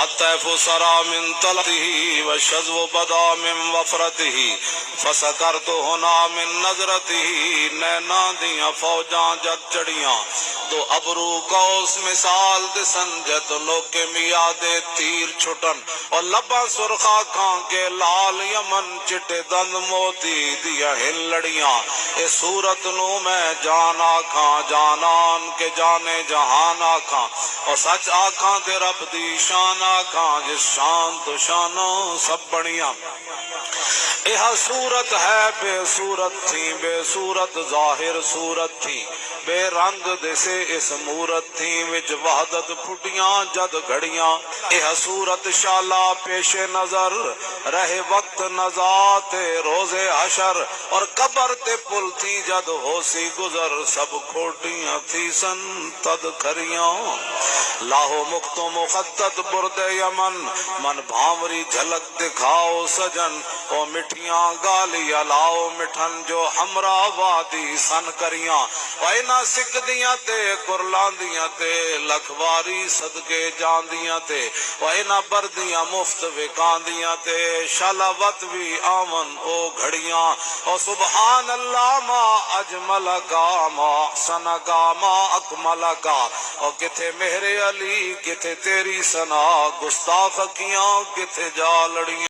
الطيف سرى من طلته والشذو بدا من وفرته فسکرت ہنا من نظرته نینا دیاں فوجاں جد چڑیاں دو ابرو کوس مثال دسن جت لوکے میادے تیر چھٹن اور لبا سرخا کھان کے لال یمن چٹے دند موتی دیا ہل لڑیاں اے صورت نو میں جان آکھاں جانان کے جانے جہان آکھاں اور سچ آکھاں تے رب دی شان آکھاں جس شان تو شانوں سب بڑیاں یہ صورت ہے بے صورت تھی بے صورت ظاہر صورت تھی بے رنگ دسے اس مورت تھی وچ وحدت پھٹیاں جد گھڑیاں یہ صورت شالا پیش نظر رہے وقت نزات روز حشر اور قبر تے پل تھی جد ہو سی گزر سب کھوٹیاں تھی سن تد کھریاں لاہو مختو مخطط برد یمن من بھاوری جھلک دکھاؤ سجن او مٹھیاں گالی الاؤ مٹھن جو ہمراہ وادی سن کریاں وائنا سکھ دیاں تے کرلان دیاں تے لکھواری صدقے جان دیاں تے وائنا بردیاں مفت وکان دیاں تے شلاوت بھی آمن او گھڑیاں او سبحان اللہ ما اجمل کا ما احسن کا ما اکمل کا او کتھے مہر علی کتھے تیری ثنا گستاخ کیاں کتھے جا لڑیاں